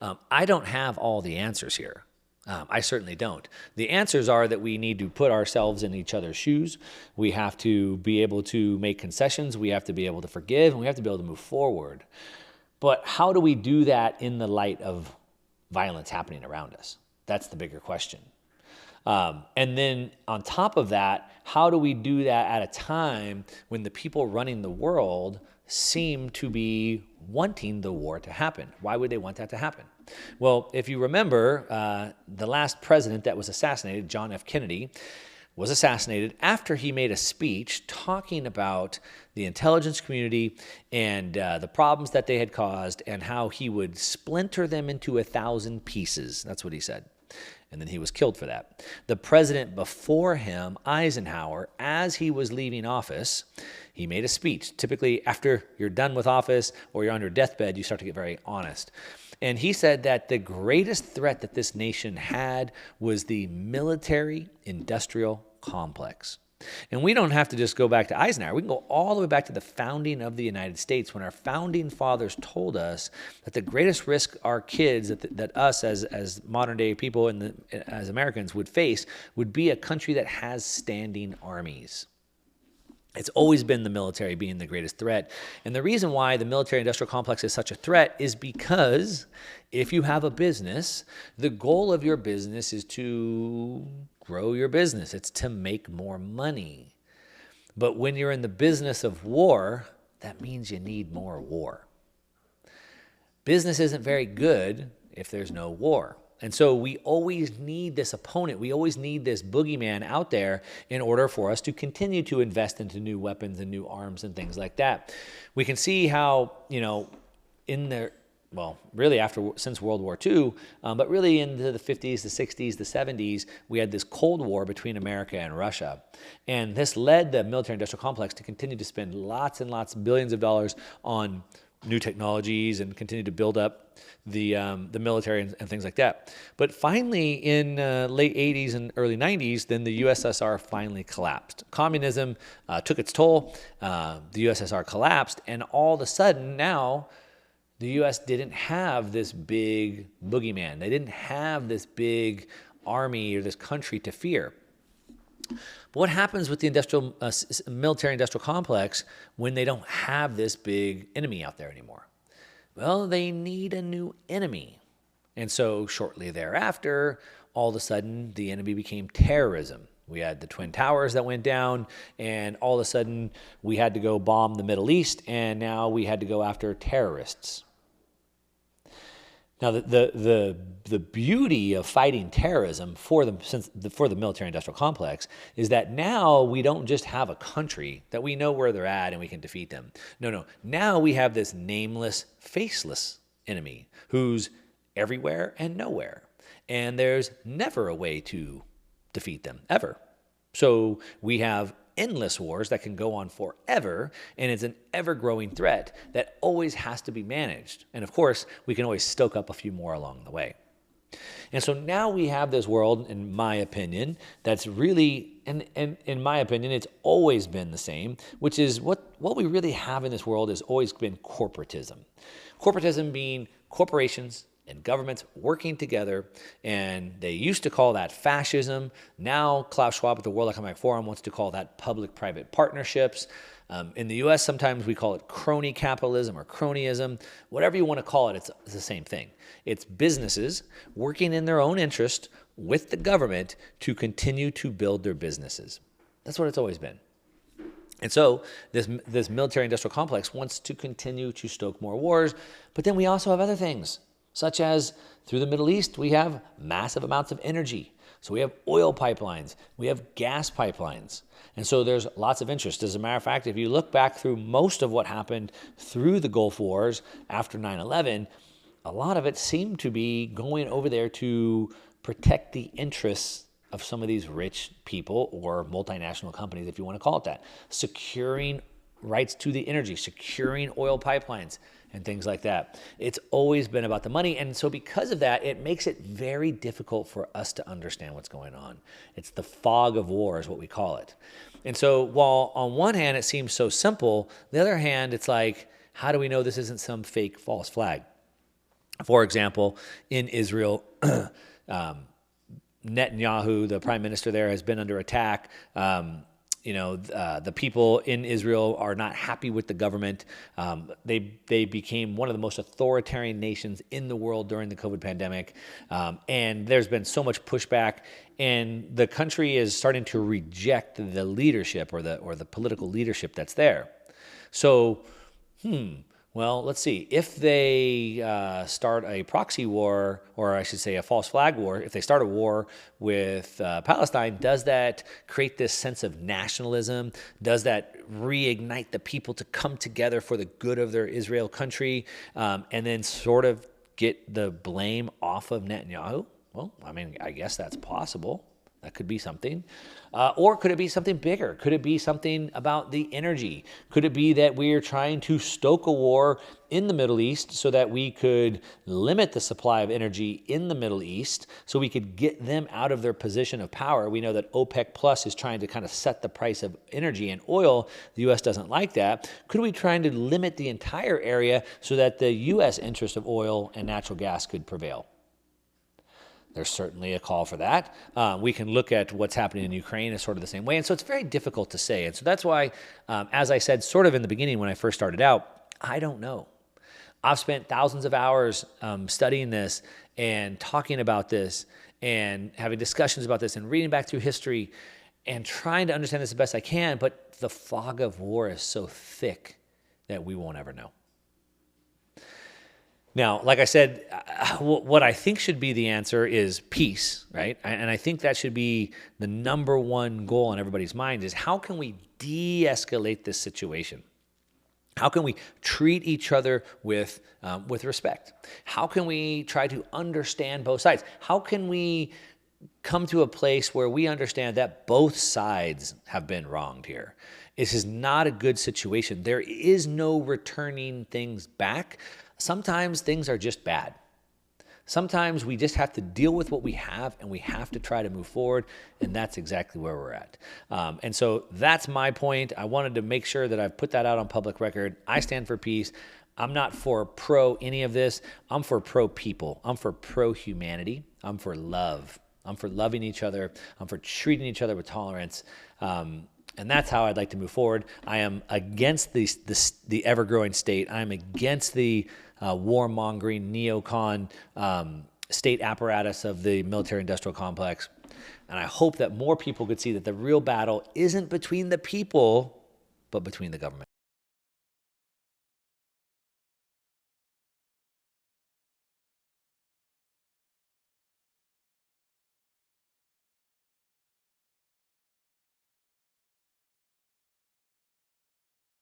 I don't have all the answers here. I certainly don't. The answers are that we need to put ourselves in each other's shoes. We have to be able to make concessions. We have to be able to forgive, and we have to be able to move forward. But how do we do that in the light of violence happening around us? That's the bigger question. And then on top of that, how do we do that at a time when the people running the world seem to be wanting the war to happen? Why would they want that to happen? Well, if you remember, the last president that was assassinated, John F. Kennedy, was assassinated after he made a speech talking about the intelligence community and the problems that they had caused and how he would splinter them into 1,000 pieces. That's what he said. And then he was killed for that. The president before him, Eisenhower, as he was leaving office, he made a speech. Typically, after you're done with office or you're on your deathbed, you start to get very honest. And he said that the greatest threat that this nation had was the military-industrial complex. And we don't have to just go back to Eisenhower. We can go all the way back to the founding of the United States when our founding fathers told us that the greatest risk our kids, that us as modern day people and as Americans would face, would be a country that has standing armies. It's always been the military being the greatest threat. And the reason why the military-industrial complex is such a threat is because if you have a business, the goal of your business is to grow your business. It's to make more money. But when you're in the business of war, that means you need more war. Business isn't very good if there's no war. And so we always need this opponent. We always need this boogeyman out there in order for us to continue to invest into new weapons and new arms and things like that. We can see how, really since World War II, but really into the 50s, the 60s, the 70s, we had this Cold War between America and Russia. And this led the military-industrial complex to continue to spend lots and lots, billions of dollars on new technologies and continue to build up the military and things like that. But finally, in late 80s and early 90s, then the USSR finally collapsed. Communism took its toll. The USSR collapsed, and all of a sudden now, the U.S. didn't have this big boogeyman. They didn't have this big army or this country to fear. But what happens with the military-industrial complex when they don't have this big enemy out there anymore? Well, they need a new enemy. And so shortly thereafter, all of a sudden, the enemy became terrorism. We had the Twin Towers that went down, and all of a sudden, we had to go bomb the Middle East, and now we had to go after terrorists. Now, the beauty of fighting terrorism for the military-industrial complex is that now we don't just have a country that we know where they're at and we can defeat them. No. Now we have this nameless, faceless enemy who's everywhere and nowhere. And there's never a way to defeat them, ever. So we have endless wars that can go on forever, and it's an ever-growing threat that always has to be managed. And of course, we can always stoke up a few more along the way. And so now we have this world, in my opinion, that's really, and in my opinion, it's always been the same, which is what we really have in this world has always been corporatism. Corporatism being corporations and governments working together, and they used to call that fascism. Now Klaus Schwab at the World Economic Forum wants to call that public-private partnerships. In the U.S., sometimes we call it crony capitalism or cronyism. Whatever you want to call it, it's the same thing. It's businesses working in their own interest with the government to continue to build their businesses. That's what it's always been. And so this military-industrial complex wants to continue to stoke more wars, but then we also have other things, such as through the Middle East, we have massive amounts of energy. So we have oil pipelines, we have gas pipelines. And so there's lots of interest. As a matter of fact, if you look back through most of what happened through the Gulf Wars after 9/11, a lot of it seemed to be going over there to protect the interests of some of these rich people or multinational companies, if you want to call it that, securing rights to the energy, securing oil pipelines, and things like that. It's always been about the money. And so because of that, it makes it very difficult for us to understand what's going on. It's the fog of war is what we call it. And so while on one hand it seems so simple, the other hand it's like, how do we know this isn't some fake false flag? For example, in Israel, Netanyahu, the prime minister there, has been under attack. The people in Israel are not happy with the government. They became one of the most authoritarian nations in the world during the COVID pandemic, and there's been so much pushback. And the country is starting to reject the leadership or the political leadership that's there. So, well, let's see. If they start a proxy war, or I should say a false flag war, if they start a war with Palestine, does that create this sense of nationalism? Does that reignite the people to come together for the good of their Israel country, and then sort of get the blame off of Netanyahu? Well, I mean, I guess that's possible. That could be something. Or could it be something bigger? Could it be something about the energy? Could it be that we're trying to stoke a war in the Middle East so that we could limit the supply of energy in the Middle East so we could get them out of their position of power? We know that OPEC Plus is trying to kind of set the price of energy and oil. The U.S. doesn't like that. Could we try to limit the entire area so that the U.S. interest of oil and natural gas could prevail? There's certainly a call for that. We can look at what's happening in Ukraine as sort of the same way. And so it's very difficult to say. And so that's why, as I said sort of in the beginning when I first started out, I don't know. I've spent thousands of hours studying this and talking about this and having discussions about this and reading back through history and trying to understand this the best I can. But the fog of war is so thick that we won't ever know. Now, like I said, what I think should be the answer is peace, right? And I think that should be the number one goal on everybody's mind is how can we de-escalate this situation? How can we treat each other with respect? How can we try to understand both sides? How can we come to a place where we understand that both sides have been wronged here? This is not a good situation. There is no returning things back. Sometimes things are just bad. Sometimes we just have to deal with what we have and we have to try to move forward, and that's exactly where we're at. And so that's my point. I wanted to make sure that I've put that out on public record. I stand for peace. I'm not for pro any of this. I'm for pro people. I'm for pro humanity. I'm for love. I'm for loving each other. I'm for treating each other with tolerance. And that's how I'd like to move forward. I am against the ever-growing state. I'm against the warmongering, neocon state apparatus of the military-industrial complex. And I hope that more people could see that the real battle isn't between the people, but between the government.